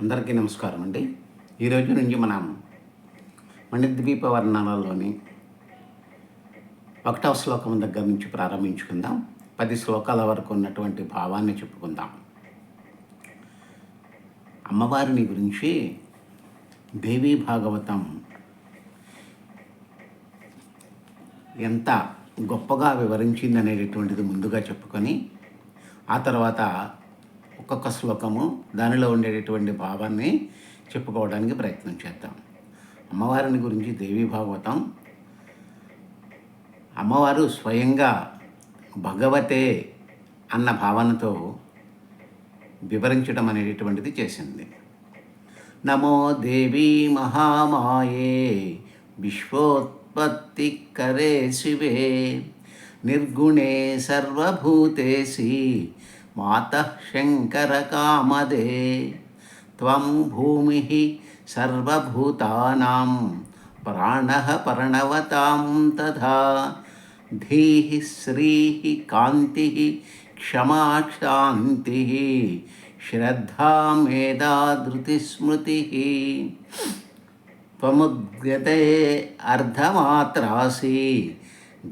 అందరికీ నమస్కారం అండి. ఈరోజు నుంచి మనం మణిద్వీప వర్ణనలోని 1వ శ్లోకం దగ్గర నుంచి ప్రారంభించుకుందాం. 10 శ్లోకాల వరకు ఉన్నటువంటి భావాన్ని చెప్పుకుందాం. అమ్మవారిని గురించి దేవీ భాగవతం ఎంత గొప్పగా వివరించింది అనేటటువంటిది ముందుగా చెప్పుకొని, ఆ తర్వాత ఒక్కొక్క శ్లోకము దానిలో ఉండేటటువంటి భావాన్ని చెప్పుకోవడానికి ప్రయత్నం చేద్దాం. అమ్మవారిని గురించి దేవీ భాగవతం అమ్మవారు స్వయంగా భగవతే అన్న భావనతో వివరించడం అనేటటువంటిది చేసింది. నమో దేవీ మహామాయే విశ్వోత్పత్తి కరే శివే నిర్గుణే సర్వభూతేసి మాతః శంకరకామదే త్వం భూమిః సర్వభూతానాం ప్రాణః పర్ణవతాం తథా ధీః శ్రీః కాంతిః క్షమా శాంతిః శ్రద్ధా మేధా ధృతిః స్మృతిః త్వముద్గతే అర్ధమాత్రాసి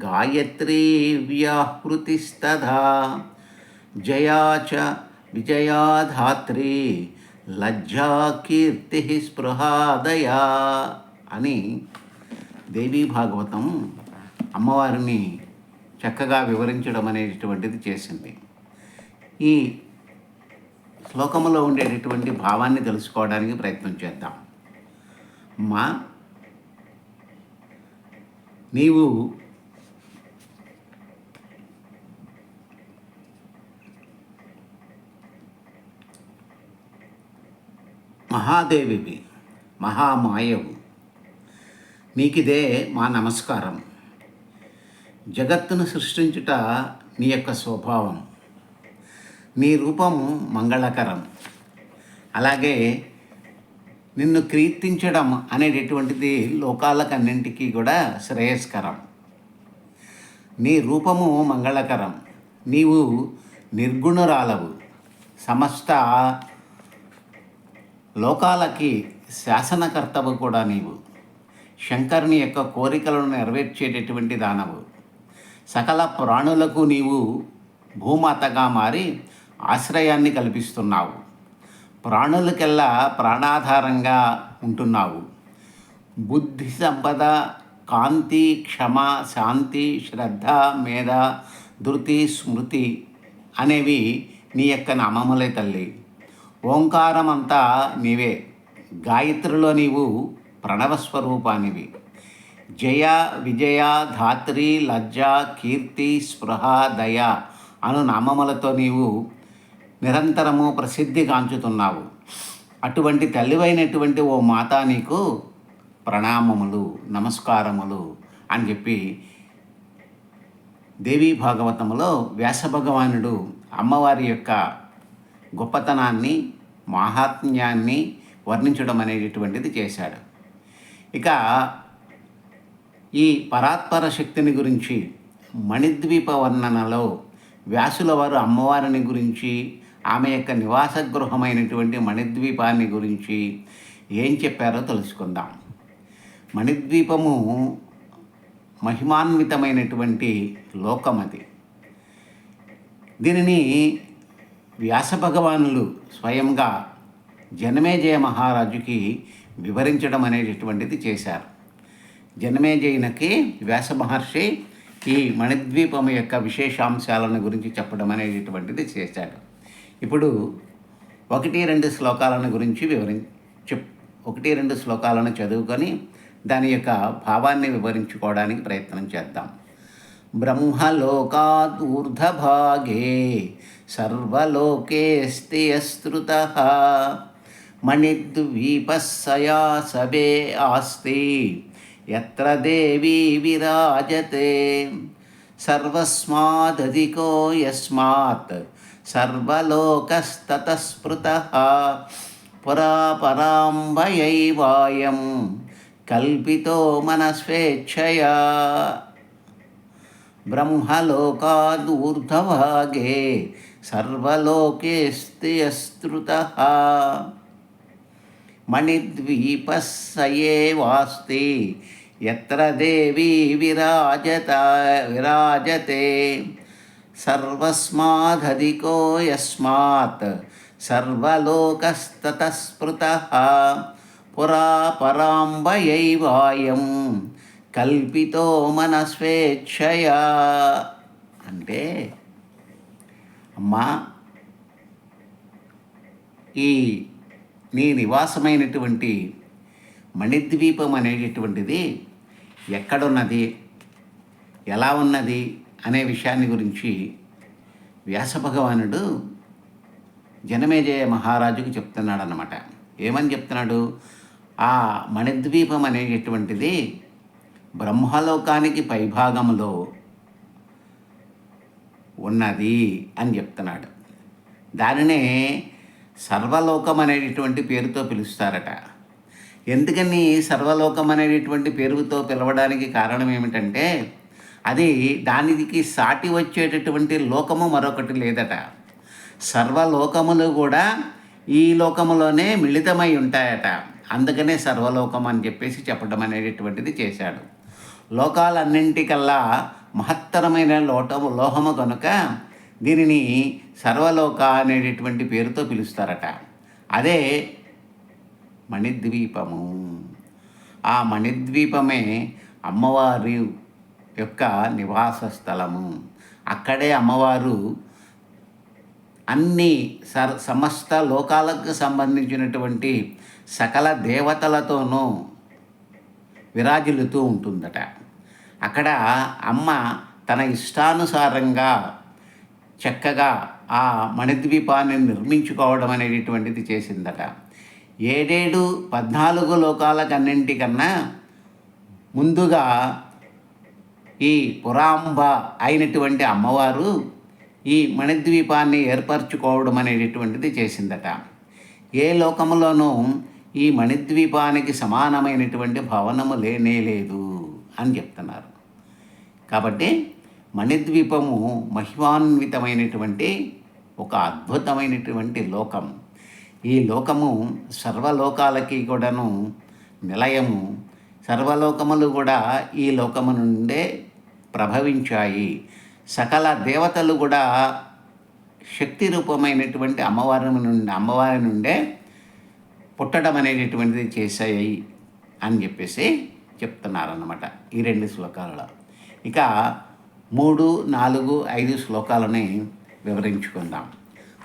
గాయత్రీ వ్యాహృతిస్తథా జయా చ విజయా ధాత్రి లజ్జా కీర్తి స్పృహాదయా అని దేవీ భాగవతం అమ్మవారిని చక్కగా వివరించడం అనేటటువంటిది చేసింది. ఈ శ్లోకంలో ఉండేటటువంటి భావాన్ని తెలుసుకోవడానికి ప్రయత్నం చేద్దాం. అమ్మా, నీవు మహాదేవివి, మహామాయవు. నీకిదే మా నమస్కారం. జగత్తును సృష్టించుట నీ యొక్క స్వభావం. నీ రూపం మంగళకరం. అలాగే నిన్ను కీర్తించడం అనేటటువంటిది లోకాలకన్నింటికీ కూడా శ్రేయస్కరం. నీ రూపము మంగళకరం. నీవు నిర్గుణురాలవు. సమస్త లోకాలకి శాసనకర్తవు కూడా నీవు. శంకరుని యొక్క కోరికలను నెరవేర్చేటటువంటి దానవు. సకల ప్రాణులకు నీవు భూమాతగా మారి ఆశ్రయాన్ని కల్పిస్తున్నావు. ప్రాణులకెల్లా ప్రాణాధారంగా ఉంటున్నావు. బుద్ధి సంపద, కాంతి, క్షమ, శాంతి, శ్రద్ధ, మేధ, ధృతి, స్మృతి అనేవి నీ యొక్క నామములే తల్లి. ఓంకారం అంతా నీవే. గాయత్రిలో నీవు ప్రణవస్వరూపానివి. జయ, విజయ, ధాత్రి, లజ్జ, కీర్తి, స్పృహ, దయ అను నామములతో నీవు నిరంతరము ప్రసిద్ధి గాంచుతున్నావు. అటువంటి తల్లివైనటువంటి ఓ మాత నీకు ప్రణామములు, నమస్కారములు అని చెప్పి దేవీ భాగవతములో వ్యాస భగవానుడు అమ్మవారి యొక్క గొప్పతనాన్ని, మాహాత్మ్యాన్ని వర్ణించడం అనేటటువంటిది చేశాడు. ఇక ఈ పరాత్పర శక్తిని గురించి మణిద్వీప వర్ణనలో వ్యాసుల వారు అమ్మవారిని గురించి, ఆమె యొక్క నివాస గృహమైనటువంటి మణిద్వీపాన్ని గురించి ఏం చెప్పారో తెలుసుకుందాం. మణిద్వీపము మహిమాన్వితమైనటువంటి లోకమది. దీనిని వ్యాస భగవానులు స్వయంగా జనమేజయ మహారాజుకి వివరించడం అనేటటువంటిది చేశారు. జనమేజయునికి వ్యాస మహర్షి ఈ మణిద్వీపం యొక్క విశేషాంశాలను గురించి చెప్పడం అనేటటువంటిది చేశాడు. ఇప్పుడు 1-2 శ్లోకాలను గురించి 1-2 శ్లోకాలను చదువుకొని దాని యొక్క భావాన్ని వివరించుకోవడానికి ప్రయత్నం చేద్దాం. బ్రహ్మలోకాదూర్ధభాగే సర్వలోకేస్తి యశ్రుతః మణిద్వీపస్సయా సబే ఆస్తి యత్ర దేవీ విరాజతే సర్వస్మాదధికో యస్మాత్ సర్వలోకస్తతస్పృతః పురా పరాంబయైవాయం కల్పితో మనస్వేచ్ఛయా బ్రహ్మలోకాదూర్ధభాగే సర్వలోకేస్తి యశ్రుతః. మణిద్వీపస్సయేవాస్తి యత్ర దేవీ విరాజతే సర్వస్మాదధికో యస్మాత్ సర్వలోకస్తతస్పృతః పురా పరాంబయైవాయం కల్పితో మనస్వేచ్ఛయా. అంటే అమ్మా, ఈ నీ నివాసమైనటువంటి మణిద్వీపం అనేటటువంటిది ఎక్కడున్నది, ఎలా ఉన్నది అనే విషయాన్ని గురించి వ్యాస భగవానుడు జనమేజయ మహారాజుకు చెప్తున్నాడు అన్నమాట. ఏమని చెప్తున్నాడు? ఆ మణిద్వీపం అనేటటువంటిది బ్రహ్మలోకానికి పైభాగంలో ఉన్నది అని చెప్తున్నాడు. దానినే సర్వలోకం అనేటటువంటి పేరుతో పిలుస్తారట. ఎందుకని సర్వలోకం అనేటటువంటి పేరుతో పిలవడానికి కారణం ఏమిటంటే, అది దానికి సాటి వచ్చేటటువంటి లోకము మరొకటి లేదట. సర్వలోకములు కూడా ఈ లోకములోనే మిళితమై ఉంటాయట. అందుకనే సర్వలోకం అని చెప్పేసి చెప్పడం అనేటటువంటిది చేశాడు. లోకాలన్నింటికల్లా మహత్తరమైన లోహము కనుక దీనిని సర్వలోక అనేటటువంటి పేరుతో పిలుస్తారట. అదే మణిద్వీపము. ఆ మణిద్వీపమే అమ్మవారి యొక్క నివాస స్థలము. అక్కడే అమ్మవారు అన్ని సమస్త లోకాలకు సంబంధించినటువంటి సకల దేవతలతోనూ విరాజిల్లుతూ ఉంటుందట. అక్కడ అమ్మ తన ఇష్టానుసారంగా చక్కగా ఆ మణిద్వీపాన్ని నిర్మించుకోవడం అనేటటువంటిది చేసిందట. 14 లోకాలకన్నింటికన్నా ముందుగా ఈ పురాంబ అయినటువంటి అమ్మవారు ఈ మణిద్వీపాన్ని ఏర్పరచుకోవడం అనేటటువంటిది చేసిందట. ఏ లోకములోనూ ఈ మణిద్వీపానికి సమానమైనటువంటి భవనము లేనేలేదు అని చెప్తున్నారు. కాబట్టి మణిద్వీపము మహిమాన్వితమైనటువంటి ఒక అద్భుతమైనటువంటి లోకం. ఈ లోకము సర్వలోకాలకి కూడాను నిలయము. సర్వలోకములు కూడా ఈ లోకము నుండే ప్రభవించాయి. సకల దేవతలు కూడా శక్తి రూపమైనటువంటి అమ్మవారి నుండే పుట్టడం అనేటటువంటిది చేశాయి అని చెప్పేసి చెప్తున్నారన్నమాట ఈ 2 శ్లోకాలలో. ఇక 3, 4, 5 శ్లోకాలని వివరించుకుందాం.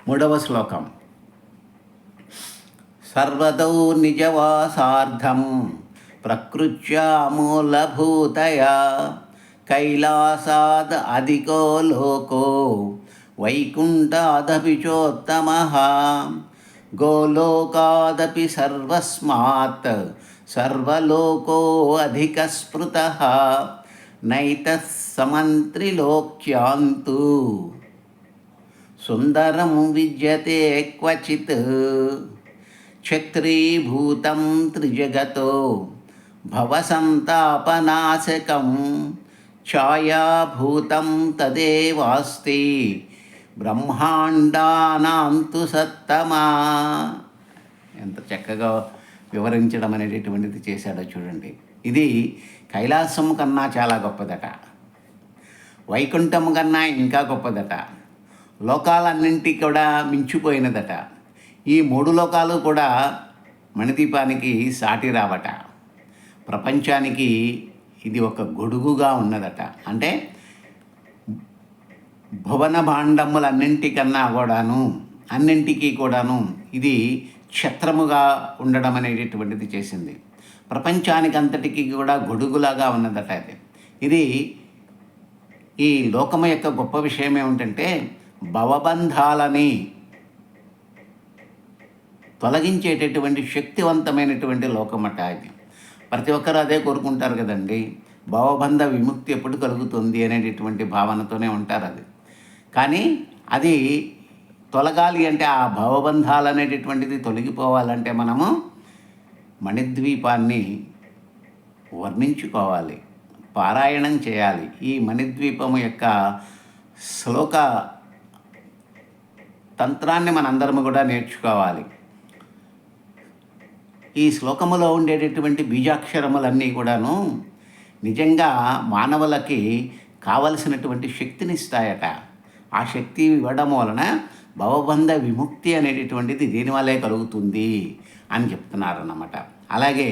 3వ శ్లోకం. సర్వదో నిజవాసార్థం ప్రకృత్యా మూలభూతయా కైలాసాద్ అధికో లోకో వైకుంఠాదపి చోత్తమః గోలోకాదపి సర్వస్మాత్ సర్వలోకో అధికస్పృతః నైతః సమంత్రిలోక్యాంతు సుందరం విద్యతే క్వచిత్ క్షత్రీభూతం త్రిజగతో భవసంతాపనాశకం ఛాయాభూతం తదేవాస్తి బ్రహ్మాండానాంతు సత్తమా. ఎంత చక్కగా వివరించడం అనేటటువంటిది చేశాడో చూడండి. ఇది కైలాసం కన్నా చాలా గొప్పదట. వైకుంఠం కన్నా ఇంకా గొప్పదట. లోకాలన్నింటి కూడా మించిపోయినదట. ఈ 3 లోకాలు కూడా మణిదీపానికి సాటి రావట. ప్రపంచానికి ఇది ఒక గొడుగుగా ఉన్నదట. అంటే భువన భాండములన్నింటికన్నా కూడాను అన్నింటికీ కూడాను ఇది ఛత్రముగా ఉండడం అనేటటువంటిది చేసింది. ప్రపంచానికి అంతటికీ కూడా గొడుగులాగా ఉన్నదట. ఇది ఈ లోకము యొక్క గొప్ప విషయం ఏమిటంటే భవబంధాలని తొలగించేటటువంటి శక్తివంతమైనటువంటి లోకమట ఇది. ప్రతి ఒక్కరు అదే కోరుకుంటారు కదండి. భవబంధ విముక్తి ఎప్పుడు కలుగుతుంది అనేటటువంటి భావనతోనే ఉంటారు. అది కానీ అది తొలగాలి అంటే, ఆ భవబంధాలు అనేటటువంటిది తొలగిపోవాలంటే మనము మణిద్వీపాన్ని వర్ణించుకోవాలి, పారాయణం చేయాలి. ఈ మణిద్వీపము యొక్క శ్లోక తంత్రాన్ని మనందరము కూడా నేర్చుకోవాలి. ఈ శ్లోకములో ఉండేటటువంటి బీజాక్షరములన్నీ కూడాను నిజంగా మానవులకి కావలసినటువంటి శక్తినిస్తాయట. ఆ శక్తి ఇవ్వడం వలన భవబంధ విముక్తి అనేటటువంటిది దీనివల్లే కలుగుతుంది అని చెప్తున్నారన్నమాట. అలాగే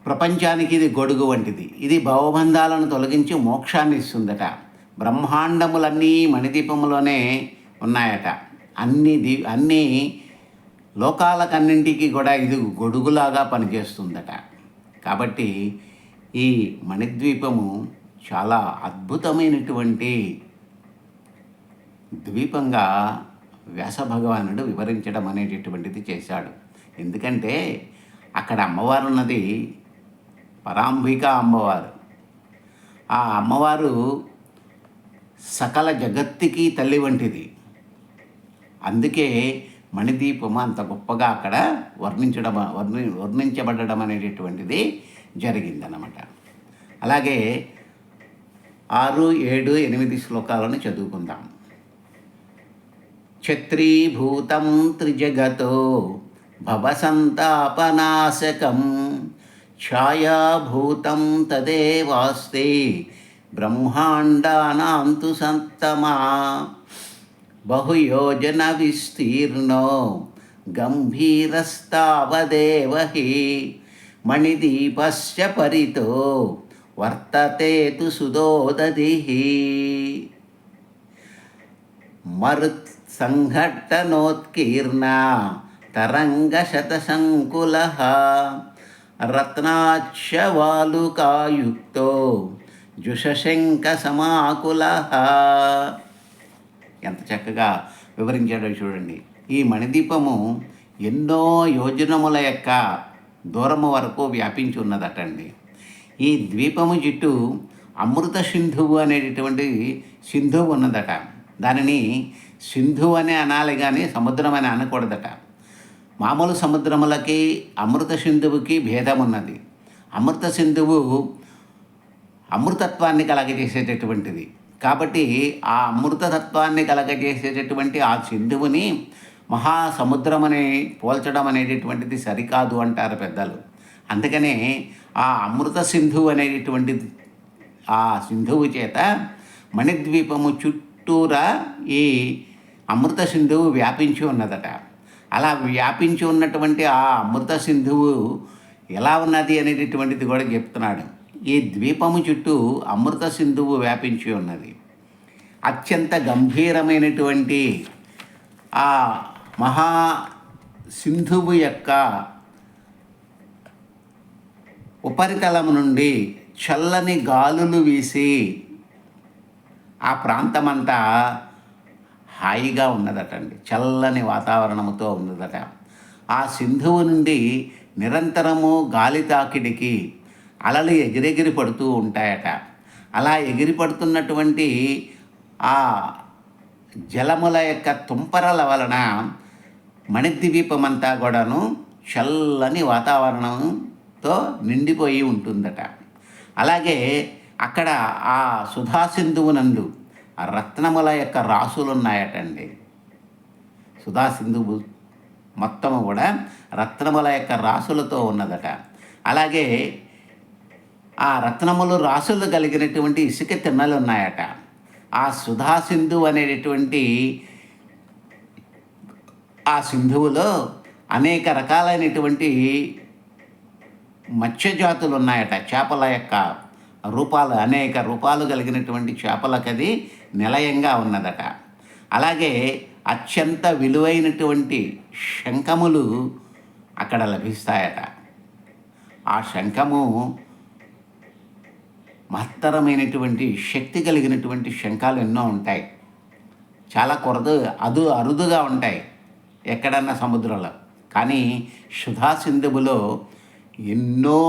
ప్రపంచానికి ఇది గొడుగు వంటిది. ఇది భవబంధాలను తొలగించి మోక్షాన్ని ఇస్తుందట. బ్రహ్మాండములన్నీ మణిదీపములోనే ఉన్నాయట. అన్ని లోకాలకన్నింటికి కూడా ఇది గొడుగులాగా పనిచేస్తుందట. కాబట్టి ఈ మణిద్వీపము చాలా అద్భుతమైనటువంటి ద్వీపంగా వ్యాస భగవానుడు వివరించడం అనేటటువంటిది చేశాడు. ఎందుకంటే అక్కడ అమ్మవారు ఉన్నది పరాంబిక అమ్మవారు. ఆ అమ్మవారు సకల జగత్తుకి తల్లి వంటిది. అందుకే మణిదీపము అంత గొప్పగా అక్కడ వర్ణించబడడం అనేటటువంటిది జరిగిందన్నమాట. అలాగే 6, 7, 8 శ్లోకాలను చదువుకుందాం. ఛత్రీభూతం త్రిజగతో భవసంతాపనాశకం ఛాయాభూతం తదేవాస్తే బ్రహ్మాండానాంతు సంతమా బహుయోజన విస్తీర్ణో గంభీరస్తావదేవ హి మణిదీపస్య పరితో వర్తతే తు సుదోదధిః మరుత్సంఘట్టనోత్కీర్ణ తరంగశతశంకులః రత్నాక్షవాలుకాయుక్తో జుషశంక సమాకులః. ఎంత చక్కగా వివరించాడో చూడండి. ఈ మణిదీపము ఎన్నో యోజనముల యొక్క దూరము వరకు వ్యాపించి ఉన్నదటండి. ఈ ద్వీపము చుట్టూ అమృత సింధువు అనేటటువంటి సింధువు ఉన్నదట. దానిని సింధువు అనే అనాలి కానీ సముద్రం అని అనకూడదట. మామూలు సముద్రములకి అమృత సింధువుకి భేదం ఉన్నది. అమృత సింధువు అమృతత్వాన్ని కలగజేసేటటువంటిది. కాబట్టి ఆ అమృతతత్వాన్ని కలగజేసేటటువంటి ఆ సింధువుని మహాసముద్రమని పోల్చడం అనేటటువంటిది సరికాదు అంటారు పెద్దలు. అందుకనే ఆ అమృత సింధువు అనేటటువంటి ఆ సింధువు చేత మణిద్వీపము చుట్టూరా ఈ అమృత సింధువు వ్యాపించి ఉన్నదట. అలా వ్యాపించి ఉన్నటువంటి ఆ అమృత సింధువు ఎలా ఉన్నది అనేటటువంటిది కూడా చెప్తున్నాడు. ఈ ద్వీపము చుట్టూ అమృత సింధువు వ్యాపించి ఉన్నది. అత్యంత గంభీరమైనటువంటి ఆ మహా సింధువు యొక్క ఉపరితలం నుండి చల్లని గాలులు వీసి ఆ ప్రాంతమంతా హాయిగా ఉన్నదటండి. చల్లని వాతావరణముతో ఉన్నదట. ఆ సింధువు నుండి నిరంతరము గాలి తాకిడికి అలలు ఎగిరెగిరి పడుతూ ఉంటాయట. అలా ఎగిరి పడుతున్నటువంటి ఆ జలముల యొక్క తుంపరల వలన మణిద్వీపమంతా కూడాను చల్లని వాతావరణంతో నిండిపోయి ఉంటుందట. అలాగే అక్కడ ఆ సుధాసింధువునందు రత్నముల యొక్క రాసులు ఉన్నాయటండి. సుధాసింధువు మొత్తము కూడా రత్నముల యొక్క రాసులతో ఉన్నదట. అలాగే ఆ రత్నములు రాసులు కలిగినటువంటి ఇసుక తిన్నలు ఉన్నాయట. ఆ సుధాసింధు అనేటటువంటి ఆ సింధువులో అనేక రకాలైనటువంటి మత్స్యజాతులు ఉన్నాయట. చేపల యొక్క రూపాలు, అనేక రూపాలు కలిగినటువంటి చేపలకది నిలయంగా ఉన్నదట. అలాగే అత్యంత విలువైనటువంటి శంఖములు అక్కడ లభిస్తాయట. ఆ శంఖము మహత్తరమైనటువంటి శక్తి కలిగినటువంటి శంఖాలు ఎన్నో ఉంటాయి. చాలా అరుదుగా ఉంటాయి ఎక్కడన్నా సముద్రంలో. కానీ సుధాసింధువులో ఎన్నో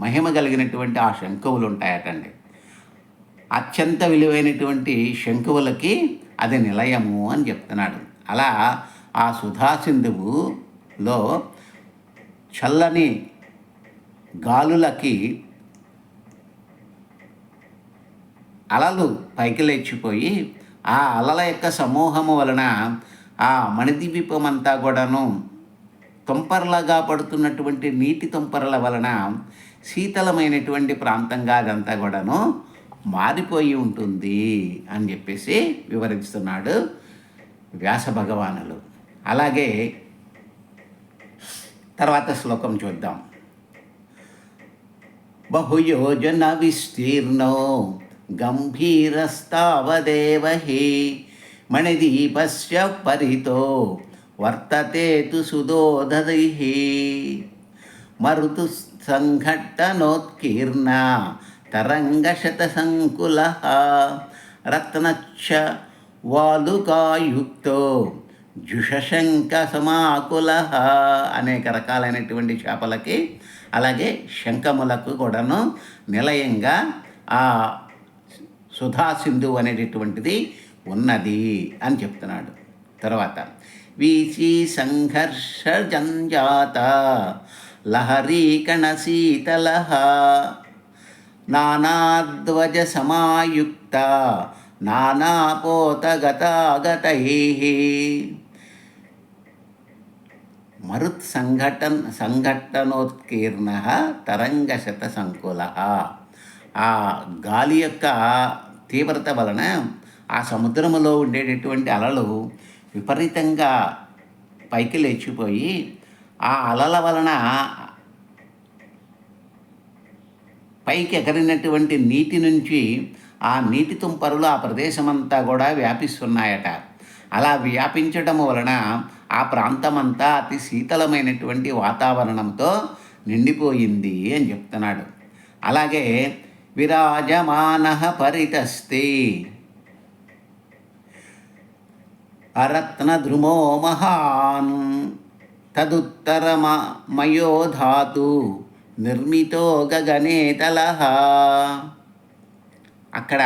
మహిమ కలిగినటువంటి ఆ శంఖువులు ఉంటాయటండి. అత్యంత విలువైనటువంటి శంఖువులకి అది నిలయము అని చెప్తున్నాడు. అలా ఆ సుధాసింధువులో చల్లని గాలులకి అలలు పైకి లేచిపోయి ఆ అలల యొక్క సమూహము వలన ఆ మణిద్వీపమంతా కూడాను తుంపరలాగా పడుతున్నటువంటి నీటి తుంపరల వలన శీతలమైనటువంటి ప్రాంతంగా అదంతా కూడాను మారిపోయి ఉంటుంది అని చెప్పేసి వివరిస్తున్నాడు వ్యాస భగవానులు. అలాగే తర్వాత శ్లోకం చూద్దాం. బహుయోజన విస్తీర్ణో గంభీరస్తావదేవ హి మణిదీపస్య పరితో వర్తతే తు సుదోదరైః మరుతు సంఘట్టనోత్కీర్ణ తరంగశతసంకులః రత్నచ్చ వాలుకాయుక్తో జుషశంక సమాకులః. అనేక రకాలైనటువంటి చేపలకి అలాగే శంఖములకు కూడాను నిలయంగా ఆ సుధాసింధువు అనేటటువంటిది ఉన్నది అని చెప్తున్నాడు. తర్వాత వీచి సంఘర్ష జంజాత లహరీకణ శీతల నానాధ్వజ సమాయుక్త నానాపోతగతాగతై మరుత్ సంఘట్టనోత్కీర్ణ తరంగశత సంకుల. ఆ గాలి యొక్క తీవ్రత వలన ఆ సముద్రములో ఉండేటటువంటి అలలు విపరీతంగా పైకి లేచిపోయి ఆ అలల వలన పైకి ఎగరినటువంటి నీటి నుంచి ఆ నీటి తుంపరులు ఆ ప్రదేశమంతా కూడా వ్యాపిస్తున్నాయట. అలా వ్యాపించడం వలన ఆ ప్రాంతమంతా అతి శీతలమైనటువంటి వాతావరణంతో నిండిపోయింది అని చెప్తున్నాడు. అలాగే విరాజమాన పరితస్తే అరత్నద్రుమో మహాన్ తదుత్తరమయో ధాతు నిర్మితో గగనే తలః. అక్కడ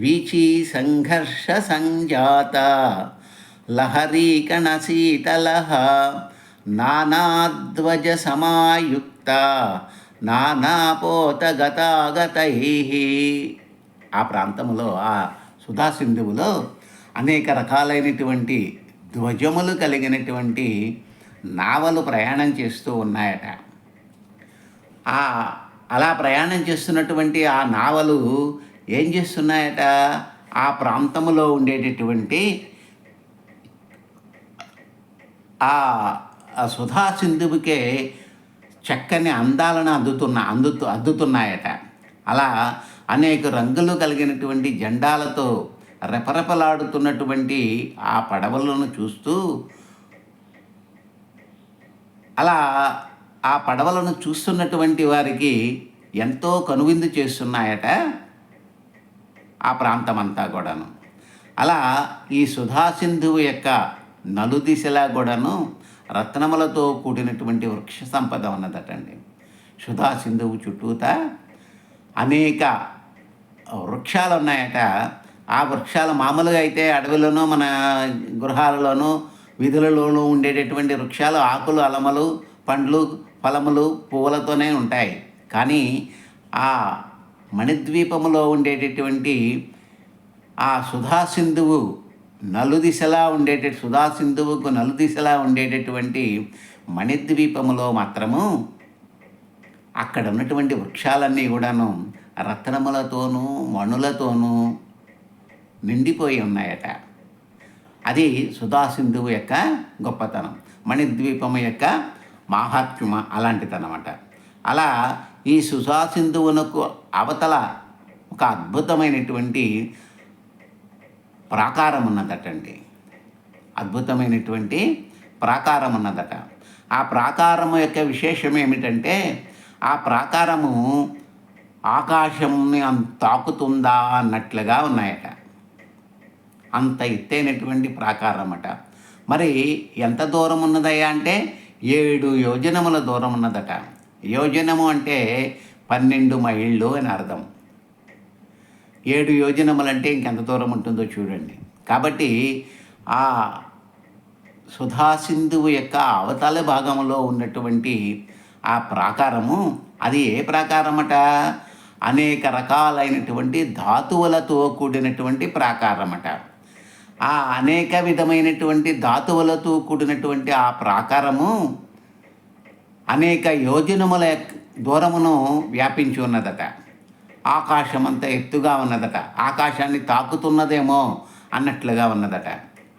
వీచి సంఘర్ష సంజాత లహరీకణ శీతలః నానాధ్వజ సమాయుక్త నానాపోతగతాగతై. ఆ ప్రాంతంలో ఆ సుధాసింధువులో అనేక రకాలైనటువంటి ధ్వజములు కలిగినటువంటి నావలు ప్రయాణం చేస్తూ ఉన్నాయట. అలా ప్రయాణం చేస్తున్నటువంటి ఆ నావలు ఏం చేస్తున్నాయట, ఆ ప్రాంతంలో ఉండేటటువంటి ఆ సుధాసింధువుకే చక్కని అందాలను అద్దుతున్నాయట. అలా అనేక రంగులు కలిగినటువంటి జెండాలతో రెపరెపలాడుతున్నటువంటి ఆ పడవలను చూస్తూ అలా ఆ పడవలను చూస్తున్నటువంటి వారికి ఎంతో కనువిందు చేస్తున్నాయట ఆ ప్రాంతమంతా కూడాను. అలా ఈ సుధాసింధువు యొక్క నలుదిశలా కూడాను రత్నములతో కూడినటువంటి వృక్ష సంపద ఉన్నదటండి. సుధాసింధువు చుట్టూత అనేక వృక్షాలు ఉన్నాయట. ఆ వృక్షాలు మామూలుగా అయితే అడవిలోనూ మన గృహాలలోనూ వీధులలోనూ ఉండేటటువంటి వృక్షాలు ఆకులు అలమలు పండ్లు ఫలములు పువ్వులతోనే ఉంటాయి. కానీ ఆ మణిద్వీపములో ఉండేటటువంటి ఆ సుధాసింధువు సుధాసింధువుకు నలుదిశలా ఉండేటటువంటి మణిద్వీపములో మాత్రము అక్కడ ఉన్నటువంటి వృక్షాలన్నీ కూడాను రత్నములతోనూ మణులతోనూ నిండిపోయి ఉన్నాయట. అది సుధాసింధువు యొక్క గొప్పతనం, మణిద్వీపము యొక్క మాహాత్మ్యం అలాంటిదన్నమాట. అలా ఈ సుధాసింధువునకు అవతల ఒక అద్భుతమైనటువంటి ప్రాకారం ఉన్నదటండి. అద్భుతమైనటువంటి ప్రాకారం ఉన్నదట. ఆ ప్రాకారము యొక్క విశేషం ఏమిటంటే ఆ ప్రాకారము ఆకాశంని తాకుతుందా అన్నట్లుగా ఉన్నాయట. అంత ఎత్తైనటువంటి ప్రాకారం అట. మరి ఎంత దూరం ఉన్నదయ్యా అంటే 7 యోజనముల దూరం ఉన్నదట. యోజనము అంటే 12 మైళ్ళు అని అర్థం. 7 యోజనములు అంటే ఇంకెంత దూరం ఉంటుందో చూడండి. కాబట్టి ఆ సుధాసింధువు యొక్క అవతల భాగంలో ఉన్నటువంటి ఆ ప్రాకారము అది ఏ ప్రాకారమట, అనేక రకాలైనటువంటి ధాతువులతో కూడినటువంటి ప్రాకారమట. ఆ అనేక విధమైనటువంటి ధాతువులతో కూడినటువంటి ఆ ప్రాకారము అనేక యోజనముల దూరమును వ్యాపించి ఉన్నదట. ఆకాశం అంత ఎత్తుగా ఉన్నదట. ఆకాశాన్ని తాకుతున్నదేమో అన్నట్లుగా ఉన్నదట.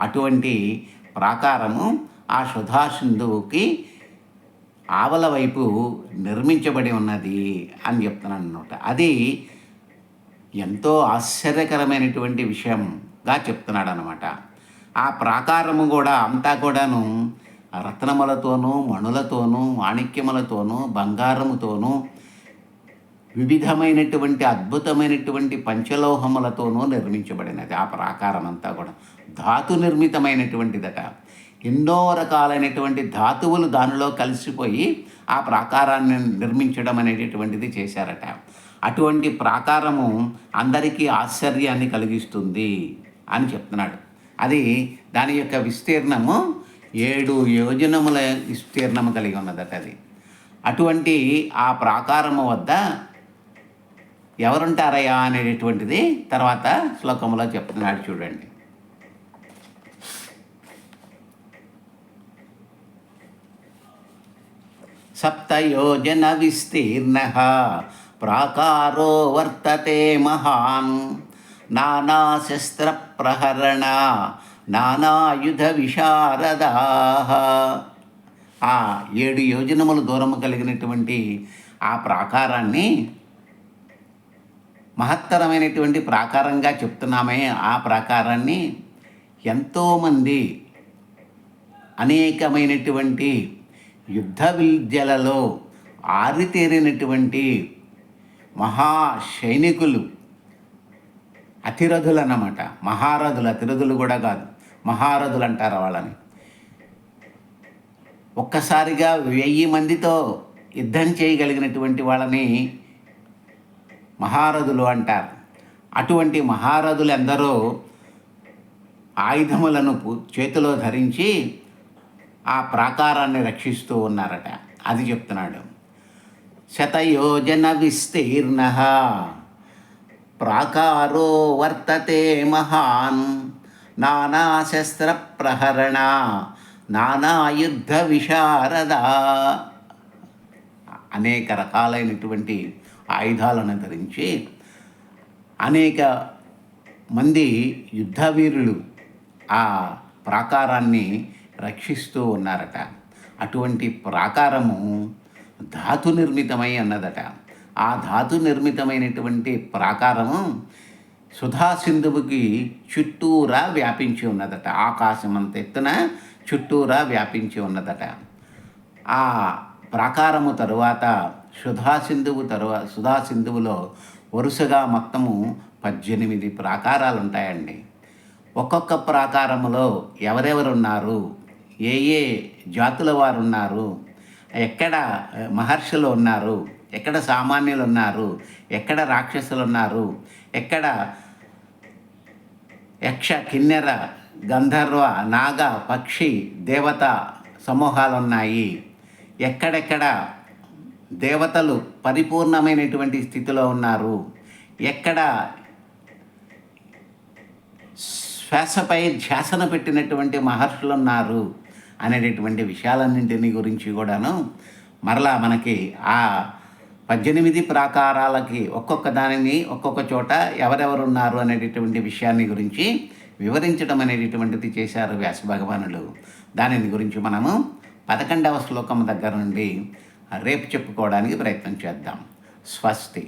అటువంటి ప్రాకారము ఆ సుధా సింధువుకి ఆవల వైపు నిర్మించబడి ఉన్నది అని చెప్తున్నాను అన్నమాట. అది ఎంతో ఆశ్చర్యకరమైనటువంటి విషయంగా చెప్తున్నాడు అనమాట. ఆ ప్రాకారము కూడా అంతా కూడాను రత్నములతోనూ, మణులతోనూ, మాణిక్యములతోనూ, బంగారముతోనూ, వివిధమైనటువంటి అద్భుతమైనటువంటి పంచలోహములతోనూ నిర్మించబడినది. ఆ ప్రాకారం అంతా కూడా ధాతు నిర్మితమైనటువంటిదట. ఎన్నో రకాలైనటువంటి ధాతువులు దానిలో కలిసిపోయి ఆ ప్రాకారాన్ని నిర్మించడం అనేటటువంటిది చేశారట. అటువంటి ప్రాకారము అందరికీ ఆశ్చర్యాన్ని కలిగిస్తుంది అని చెప్తున్నాడు. అది దాని యొక్క విస్తీర్ణము 7 యోజనముల విస్తీర్ణము కలిగి ఉన్నదట. అది అటువంటి ఆ ప్రాకారము వద్ద ఎవరుంటారయ్యా అనేటటువంటిది తర్వాత శ్లోకంలో చెప్తున్నాడు చూడండి. సప్తయోజన విస్తీర్ణ ప్రాకారో వర్తతే మహాన్ నానాశస్త్ర ప్రహరణ నానాయుధ విశారదా. ఆ 7 యోజనముల దూరము కలిగినటువంటి ఆ ప్రాకారాన్ని మహత్తరమైనటువంటి ప్రాకారంగా చెప్తున్నామే. ఆ ప్రాకారాన్ని ఎంతోమంది అనేకమైనటువంటి యుద్ధ విద్యలలో ఆరితేరినటువంటి మహాసైనికులు, అతిరథులు అన్నమాట. మహారథులు, అతిరథులు కూడా కాదు, మహారథులు అంటారు వాళ్ళని. ఒక్కసారిగా 1000 మందితో యుద్ధం చేయగలిగినటువంటి వాళ్ళని మహారథులు అంటారు. అటువంటి మహారథులు ఎందరో ఆయుధములను చేతిలో ధరించి ఆ ప్రాకారాన్ని రక్షిస్తూ ఉన్నారట. అది చెప్తున్నాడు. శతయోజన విస్తీర్ణ ప్రాకారో వర్తతే మహాన్ నానాశస్త్ర ప్రహరణ నానాయుద్ధ విశారద. అనేక రకాలైనటువంటి ఆయుధాలను ధరించి అనేక మంది యుద్ధవీరులు ఆ ప్రాకారాన్ని రక్షిస్తూ ఉన్నారట. అటువంటి ప్రాకారము ధాతు నిర్మితమై అన్నదట. ఆ ధాతు నిర్మితమైనటువంటి ప్రాకారము సుధా సింధువుకి చుట్టూరా వ్యాపించి ఉన్నదట. ఆకాశం అంత ఎత్తున చుట్టూరా వ్యాపించి ఉన్నదట. ఆ ప్రాకారము తరువాత సుధా సింధువులో వరుసగా మొత్తము 18 ప్రాకారాలు ఉంటాయండి. ఒక్కొక్క ప్రాకారములో ఎవరెవరున్నారు, ఏ ఏ జాతుల వారు ఉన్నారు, ఎక్కడ మహర్షులు ఉన్నారు, ఎక్కడ సామాన్యులు ఉన్నారు, ఎక్కడ రాక్షసులు ఉన్నారు, ఎక్కడ యక్ష, కిన్నెర, గంధర్వ, నాగ, పక్షి, దేవత సమూహాలు ఉన్నాయి, ఎక్కడెక్కడ దేవతలు పరిపూర్ణమైనటువంటి స్థితిలో ఉన్నారు, ఎక్కడ శ్వాసపై ధ్యాసన పెట్టినటువంటి మహర్షులు ఉన్నారు అనేటటువంటి విషయాలన్నింటినీ గురించి కూడాను మరలా మనకి ఆ 18 ప్రాకారాలకి ఒక్కొక్క దానిని ఒక్కొక్క చోట ఎవరెవరు ఉన్నారు అనేటటువంటి విషయాన్ని గురించి వివరించడం అనేటటువంటిది చేశారు వ్యాస భగవానులు. దానిని గురించి మనము 11వ శ్లోకం దగ్గర నుండి రేపు చెప్పుకోవడానికి ప్రయత్నం చేద్దాం. స్వస్తి.